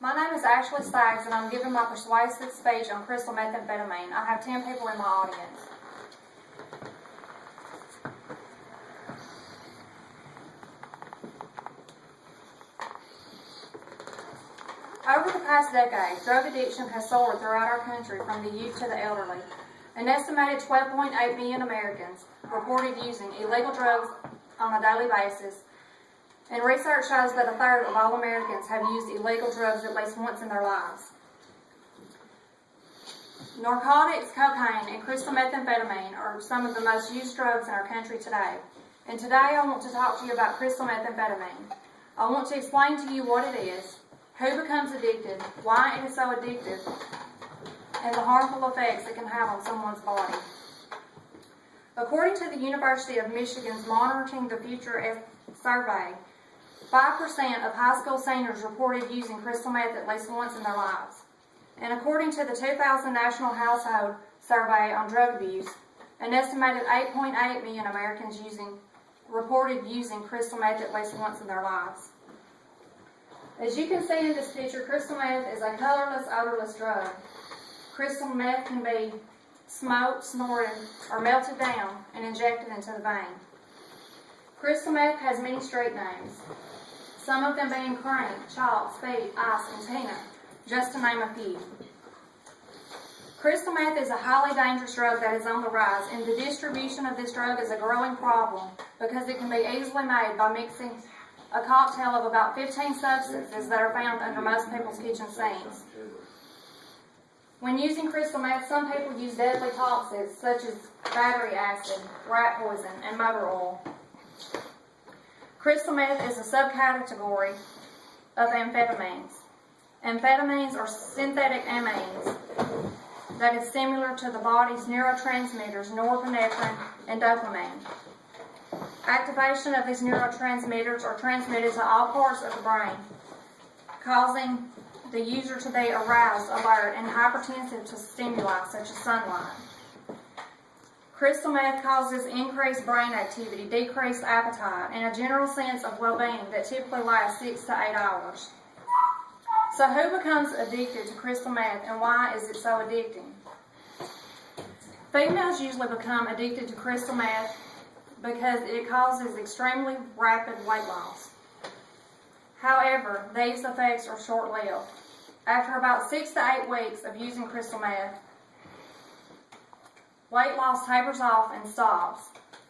My name is Ashley Staggs, and I'm giving my persuasive speech on crystal methamphetamine. I have 10 people in my audience. Over the past decade, drug addiction has soared throughout our country from the youth to the elderly. An estimated 12.8 million Americans reported using illegal drugs on a daily basis, and research shows that a third of all Americans have used illegal drugs at least once in their lives. Narcotics, cocaine, and crystal methamphetamine are some of the most used drugs in our country today. And today I want to talk to you about crystal methamphetamine. I want to explain to you what it is, who becomes addicted, why it is so addictive, and the harmful effects it can have on someone's body. According to the University of Michigan's Monitoring the Future survey, 5% of high school seniors reported using crystal meth at least once in their lives. And according to the 2000 National Household Survey on Drug Abuse, an estimated 8.8 million Americans reported using crystal meth at least once in their lives. As you can see in this picture, crystal meth is a colorless, odorless drug. Crystal meth can be smoked, snorted, or melted down and injected into the vein. Crystal meth has many street names, some of them being cream, chalk, speed, ice, and tina, just to name a few. Crystal meth is a highly dangerous drug that is on the rise, and the distribution of this drug is a growing problem because it can be easily made by mixing a cocktail of about 15 substances that are found under most people's kitchen sinks. When using crystal meth, some people use deadly toxins such as battery acid, rat poison, and motor oil. Crystal meth is a subcategory of amphetamines. Amphetamines are synthetic amines that is similar to the body's neurotransmitters norepinephrine and dopamine. Activation of these neurotransmitters are transmitted to all parts of the brain, causing the user to be aroused, alert, and hypertensive to stimuli such as sunlight. Crystal meth causes increased brain activity, decreased appetite, and a general sense of well-being that typically lasts 6 to 8 hours. So who becomes addicted to crystal meth, and why is it so addicting? Females usually become addicted to crystal meth because it causes extremely rapid weight loss. However, these effects are short-lived. After about 6 to 8 weeks of using crystal meth, weight loss tapers off and stops,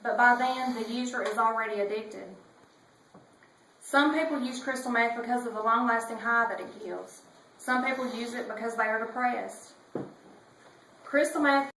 but by then the user is already addicted. Some people use crystal meth because of the long-lasting high that it gives. Some people use it because they are depressed. Crystal meth